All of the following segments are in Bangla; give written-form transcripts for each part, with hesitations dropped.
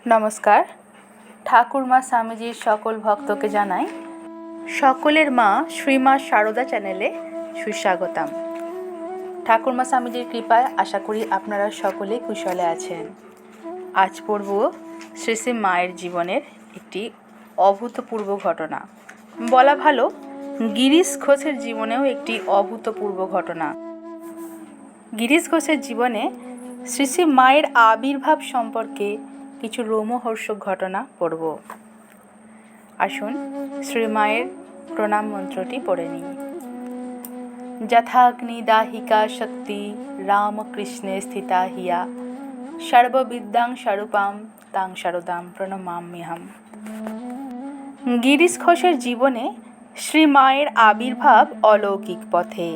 নমস্কার। ঠাকুরমা স্বামীজির সকল ভক্তকে জানাই সকলের মা শ্রীমা সারদা চ্যানেলে সুস্বাগতম। ঠাকুরমা স্বামীজির কৃপায় আশা করি আপনারা সকলে কুশলে আছেন। আজ পড়ব শ্রী শ্রী মায়ের জীবনের একটি অভূতপূর্ব ঘটনা। বলা ভালো, গিরিশ ঘোষের জীবনেও একটি অভূতপূর্ব ঘটনা। গিরিশ ঘোষের জীবনে শ্রী শ্রী মায়ের আবির্ভাব সম্পর্কে কিছু রোমহর্ষক ঘটনা পড়ব। আসুন শ্রী মায়ের প্রণাম মন্ত্রটি পড়ে নিই। যথাগ্নি দাহিকা শক্তি রামকৃষ্ণে স্থিতা হিয়া সর্ববিদ্যাং স্বরূপাম তাং শারদাম প্রণমাম্যহম। গিরিশ ঘোষের জীবনে শ্রী মায়ের আবির্ভাব অলৌকিক পথে।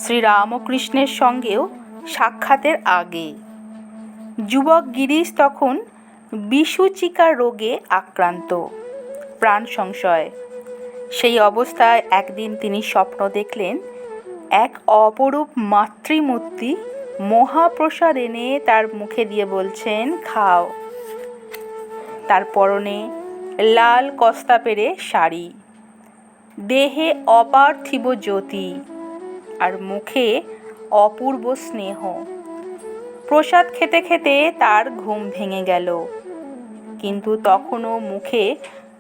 শ্রীরামকৃষ্ণের সঙ্গেও সাক্ষাতের আগে যুবক গিরিশ তখন বিসূচিকা রোগে আক্রান্ত, প্রাণ সংশয়। সেই অবস্থায় একদিন তিনি স্বপ্ন দেখলেন, এক অপরূপ মাতৃমূর্তি মহাপ্রসাদ এনে তার মুখে দিয়ে বলছেন, খাও। তার পরনে লাল কস্তা পেরে শাড়ি, দেহে অপার্থিব জ্যোতি আর মুখে অপূর্ব স্নেহ। প্রসাদ খেতে খেতে তার ঘুম ভেঙে গেল, কিন্তু তখনও মুখে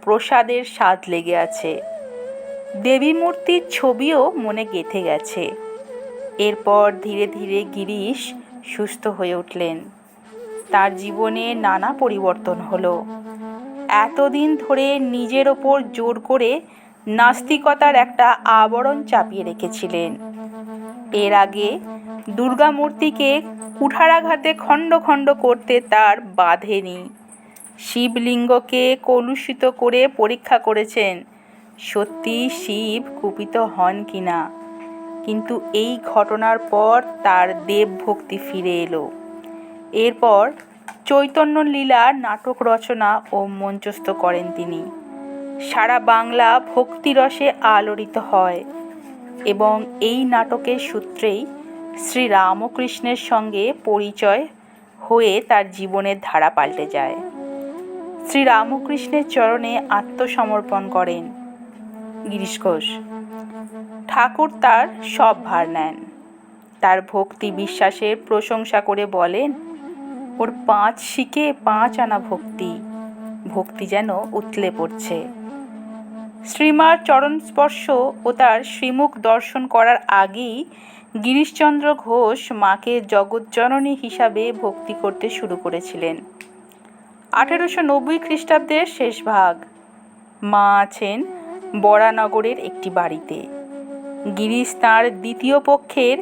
প্রসাদের স্বাদ লেগে আছে। দেবী মূর্তির ছবিও মনে গেঁথে গেছে। এরপর ধীরে ধীরে গিরিশ সুস্থ হয়ে উঠলেন। তার জীবনে নানা পরিবর্তন হলো। এতদিন ধরে নিজের ওপর জোর করে নাস্তিকতার একটা আবরণ চাপিয়ে রেখেছিলেন। এর আগে দুর্গা মূর্তিকে কুঠারাঘাতে খণ্ড খণ্ড করতে তার বাধেনি। শিবলিঙ্গকে কলুষিত করে পরীক্ষা করেছেন, সত্যি শিব কুপিত হন কিনা। কিন্তু এই ঘটনার পর তার দেবভক্তি ফিরে এলো। এরপর চৈতন্য লীলা নাটক রচনা ও মঞ্চস্থ করেন তিনি। সারা বাংলা ভক্তিরসে আলোড়িত হয় এবং এই নাটকের সূত্রেই শ্রীরামকৃষ্ণের সঙ্গে পরিচয় হয়ে তার জীবনের ধারা পাল্টে যায়। শ্রীরামকৃষ্ণের চরণে আত্মসমর্পণ করেন গিরিশ ঘোষ। ঠাকুর তার সব ভার নেন। তার ভক্তি বিশ্বাসের প্রশংসা করে বলেন, ওর 5 শিকে 5 আনা ভক্তি, ভক্তি যেন উতলে পড়ছে। শ্রীমার চরণ স্পর্শ ও তার শ্রীমুখ দর্শন করার আগেই গিরিশচন্দ্র ঘোষ মাকে জগজ্জননী হিসাবে ভক্তি করতে শুরু করেছিলেন। 1890 খ্রিস্টাব্দের শেষ ভাগ। মা আছেন বরানগরের একটি বাড়িতে। গিরিশ তাঁর দ্বিতীয় পক্ষের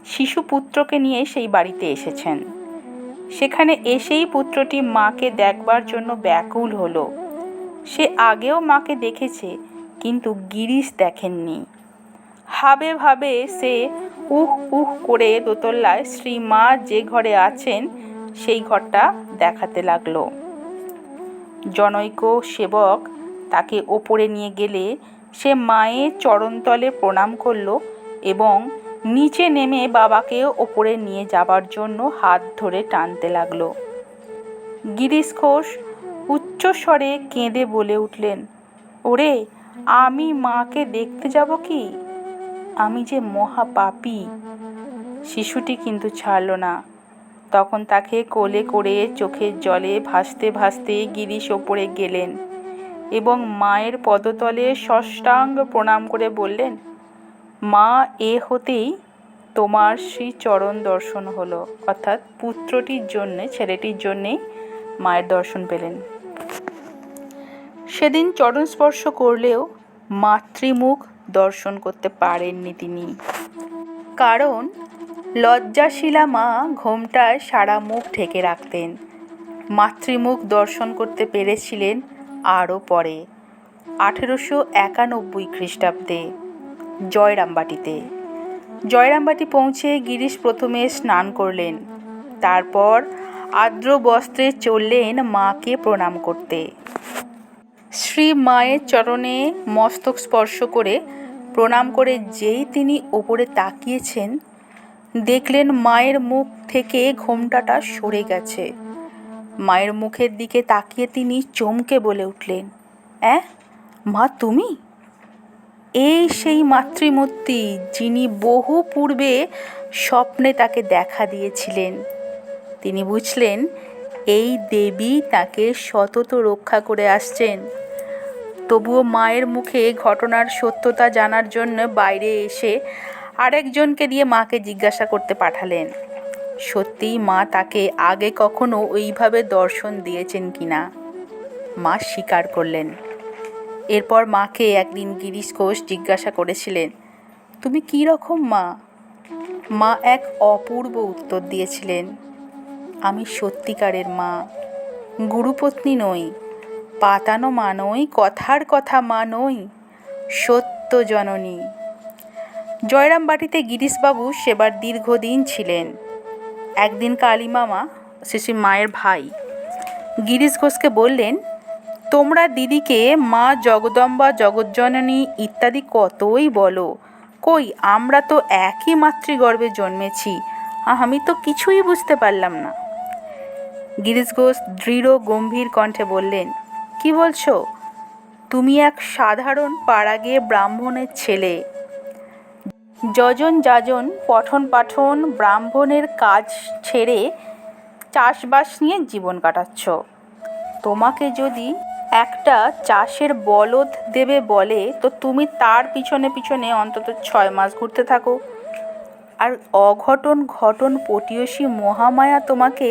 শিশুপুত্রকে নিয়ে সেই বাড়িতে এসেছেন। সেখানে এসেই পুত্রটি মাকে দেখবার জন্য ব্যাকুল হলো। সে আগেও মাকে দেখেছে, কিন্তু গিরিশ দেখেননি। ভাবে ভাবে সে উহ উহ করে দোতলায় শ্রীমা যে ঘরে আছেন সেই ঘরটা দেখাতে লাগলো। জনৈক সেবক তাকে ওপরে নিয়ে গেলে সে মায়ের চরণতলে প্রণাম করল এবং নিচে নেমে বাবাকে ওপরে নিয়ে যাবার জন্য হাত ধরে টানতে লাগলো। গিরিশ ঘোষ উচ্চস্বরে কেঁদে বলে উঠলেন, ওরে, আমি মাকে দেখতে যাব কি? আমি যে মহাপাপী। শিশুটি কিন্তু ছাড়ল না। তখন তাকে কোলে করে চোখের জলে ভাসতে ভাসতে গিরিশ ওপরে গেলেন এবং মায়ের পদতলে সাষ্টাঙ্গ প্রণাম করে বললেন, মা, এ হতেই তোমার শ্রীচরণ দর্শন হলো। অর্থাৎ পুত্রটির জন্যে, ছেলেটির জন্যেই মায়ের দর্শন পেলেন। সেদিন চরণ স্পর্শ করলেও মাতৃমুখ দর্শন করতে পারেননি তিনি। কারণ লজ্জাশীলা মা ঘোমটায় সারা মুখ ঢেকে রাখতেন। মাতৃমুখ দর্শন করতে পেরেছিলেন আরও পরে, 1891 খ্রিস্টাব্দে জয়রামবাটিতে। জয়রামবাটি পৌঁছে গিরিশ প্রথমে স্নান করলেন। তারপর আর্দ্র বস্ত্রে চললেন মাকে প্রণাম করতে। শ্রী মায়ের চরণে মস্তক স্পর্শ করে প্রণাম করে যেই তিনি ওপরে তাকিয়েছেন, দেখলেন মায়ের মুখ থেকে ঘোমটাটা সরে গেছে। মায়ের মুখের দিকে তাকিয়ে তিনি চমকে বলে উঠলেন, অ্যাঁ মা, তুমি? এই সেই মাতৃমূর্তি যিনি বহু পূর্বে স্বপ্নে তাকে দেখা দিয়েছিলেন। তিনি বুঝলেন এই দেবী তাকে সতত রক্ষা করে আসছেন। তবুও মায়ের মুখে ঘটনার সত্যতা জানার জন্য বাইরে এসে আরেকজনকে দিয়ে মাকে জিজ্ঞাসা করতে পাঠালেন সত্যিই মা তাকে আগে কখনো ওইভাবে দর্শন দিয়েছেন কিনা। মা স্বীকার করলেন। এরপর মাকে একদিন গিরিশ ঘোষ জিজ্ঞাসা করেছিলেন, তুমি কী রকম মা? মা এক অপূর্ব উত্তর দিয়েছিলেন, আমি সত্যিকারের মা, গুরুপত্নী নই, পাতানো মা নই, কথার কথা মা নই, সত্য জননী। জয়রামবাটিতে গিরিশবাবু সেবার দীর্ঘদিন ছিলেন। একদিন কালীমামা, শিশি মায়ের ভাই, গিরিশ ঘোষকে বললেন, তোমরা দিদিকে মা জগদম্বা, জগজ্জননী ইত্যাদি কতই বলো, কই আমরা তো একই মাতৃগর্ভে জন্মেছি, আমি তো কিছুই বুঝতে পারলাম না। গিরিশ ঘোষ দৃঢ় গম্ভীর কণ্ঠে বললেন, কি বলছো? তুমি এক সাধারণ পাড়া গিয়ে ব্রাহ্মণের ছেলে, যজন যাজন পঠন পাঠন ব্রাহ্মণের কাজ ছেড়ে চাষবাস নিয়ে জীবন কাটাচ্ছ। তোমাকে যদি একটা চাষের বলদ দেবে বলে তো তুমি তার পিছনে পিছনে অন্তত 6 মাস ঘুরতে থাকো, আর অঘটন ঘটন পটীয়সী মহামায়া তোমাকে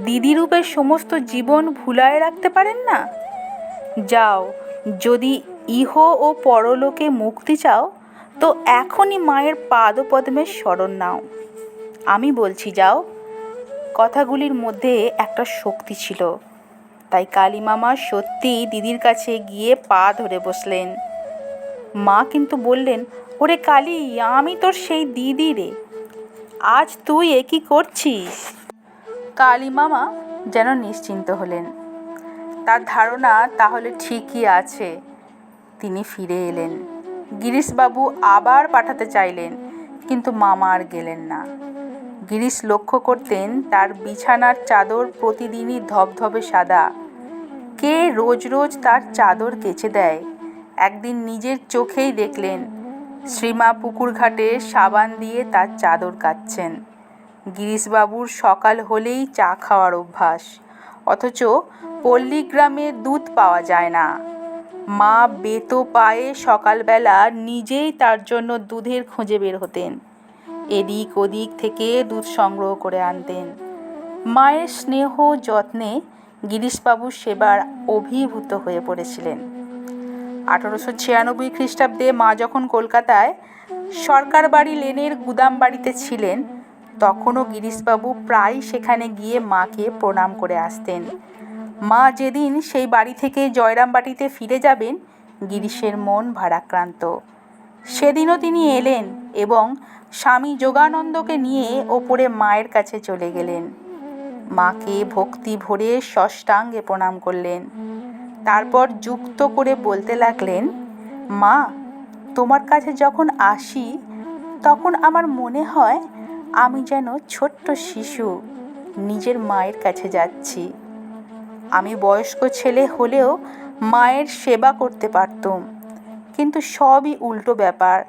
দিদিরূপে সমস্ত জীবন ভুলায় রাখতে পারেন না। যাও, যদি ইহ ও পরলোকে মুক্তি চাও তো এখনই মায়ের পাদপদ্মের শরণ নাও। আমি বলছি যাও। কথাগুলির মধ্যে একটা শক্তি ছিল, তাই কালীমামা সত্যিই দিদির কাছে গিয়ে পা ধরে বসলেন। মা কিন্তু বললেন, ওরে কালী, আমি তোর সেই দিদি রে, আজ তুই এ কী করছিস? কালীমামা যেন নিশ্চিন্ত হলেন। তার ধারণা তাহলে ঠিকই আছে। তিনি ফিরে এলেন। গিরিশবাবু আবার পাঠাতে চাইলেন, কিন্তু মামা আর গেলেন না। গিরিশ লক্ষ্য করতেন তার বিছানার চাদর প্রতিদিনই ধবধবে সাদা। কে রোজ রোজ তার চাদর কেচে দেয়? একদিন নিজের চোখেই দেখলেন শ্রীমা পুকুর ঘাটে সাবান দিয়ে তার চাদর কাচ্ছেন। গিরিশবাবুর সকাল হলেই চা খাওয়ার অভ্যাস, অথচ পল্লীগ্রামে দুধ পাওয়া যায় না। মা বেতো পায়ে সকালবেলা নিজেই তার জন্য দুধের খোঁজে বের হতেন, এদিক ওদিক থেকে দুধ সংগ্রহ করে আনতেন। মায়ের স্নেহ যত্নে গিরিশবাবুর সেবার অভিভূত হয়ে পড়েছিলেন। 1896 খ্রিস্টাব্দে মা যখন কলকাতায় সরকার বাড়ি লেনের গুদাম বাড়িতে ছিলেন, তখনও গিরিশবাবু প্রায় সেখানে গিয়ে মাকে প্রণাম করে আসতেন। মা যেদিন সেই বাড়ি থেকে জয়রামবাটিতে ফিরে যাবেন, গিরিশের মন ভারাক্রান্ত। সেদিনও তিনি এলেন এবং স্বামী যোগানন্দকে নিয়ে ওপরে মায়ের কাছে চলে গেলেন। মাকে ভক্তি ভরে ষষ্ঠাঙ্গে প্রণাম করলেন। তারপর যুক্ত করে বলতে লাগলেন, মা, তোমার কাছে যখন আসি তখন আমার মনে হয় আমি যেন ছোট্ট শিশু নিজের মায়ের কাছে যাচ্ছি। আমি বয়স্ক ছেলে হলেও মায়ের সেবা করতে পারতুম, কিন্তু সবই উল্টো ব্যাপার।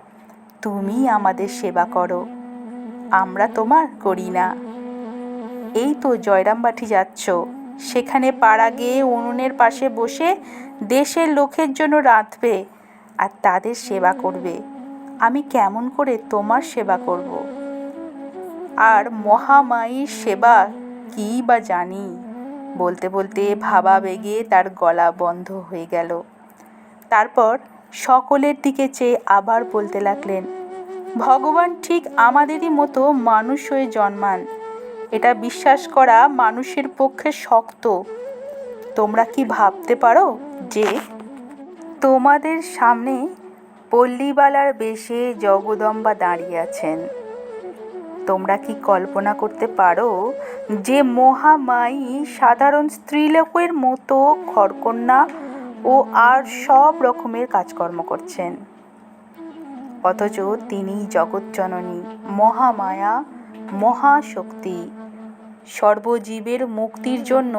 তুমি আমাদের সেবা করো, আমরা তোমার করি না। এই তো জয়রামবাটি যাচ্ছ, সেখানে পাড়া গিয়ে উনুনের পাশে বসে দেশের লোকের জন্য রাঁধবে আর তাদের সেবা করবে। আমি কেমন করে তোমার সেবা করব? আর মহামায়ীর সেবা কী বা জানি? বলতে বলতে ভাবাবেগে তার গলা বন্ধ হয়ে গেল। তারপর সকলের দিকে চেয়ে আবার বলতে লাগলেন, ভগবান ঠিক আমাদেরই মতো মানুষ হয়ে জন্মান, এটা বিশ্বাস করা মানুষের পক্ষে শক্ত। তোমরা কি ভাবতে পারো যে তোমাদের সামনে পল্লীবালার বেশে জগদম্বা দাঁড়িয়ে আছেন? তোমরা কি কল্পনা করতে পারো যে মহামায়ী সাধারণ স্ত্রীলোকের মতো ঘরকন্যা ও আর সব রকমের কাজকর্ম করছেন, অথচ তিনি জগৎজননী, মহামায়া, মহাশক্তি। সর্বজীবের মুক্তির জন্য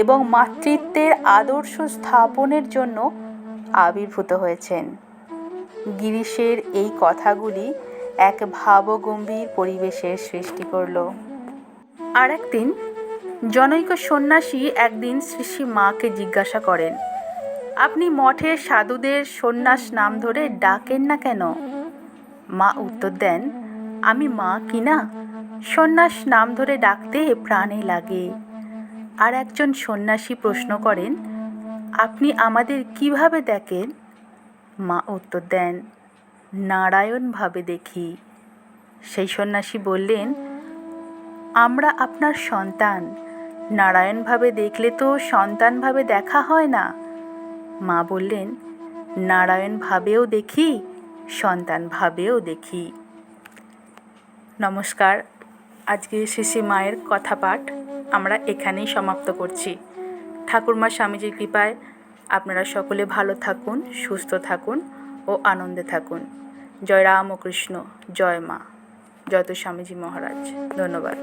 এবং মাতৃত্বের আদর্শ স্থাপনের জন্য আবির্ভূত হয়েছেন। গিরিশের এই কথাগুলি এক ভাবগম্ভীর পরিবেশের সৃষ্টি করল। আর একদিন জনৈক সন্ন্যাসী একদিন শ্রী শ্রী মাকে জিজ্ঞাসা করেন, আপনি মঠের সাধুদের সন্ন্যাস নাম ধরে ডাকেন না কেন? মা উত্তর দেন, আমি মা কিনা, সন্ন্যাস নাম ধরে ডাকতে প্রাণে লাগে। আর একজন সন্ন্যাসী প্রশ্ন করেন, আপনি আমাদের কিভাবে দেখেন? মা উত্তর দেন, নারায়ণভাবে দেখি। সেই সন্ন্যাসী বললেন, আমরা আপনার সন্তান, নারায়ণভাবে দেখলে তো সন্তানভাবে দেখা হয় না। মা বললেন, নারায়ণভাবেও দেখি, সন্তানভাবেও দেখি। নমস্কার। আজকে শ্রী শ্রী মায়ের কথা পাঠ আমরা এখানেই সমাপ্ত করছি। ঠাকুরমা স্বামীজির কৃপায় আপনারা সকলে ভালো থাকুন, সুস্থ থাকুন ও আনন্দে থাকুন। জয় রাম ও কৃষ্ণ, জয় মা, জয় তো স্বামীজি মহারাজ। ধন্যবাদ।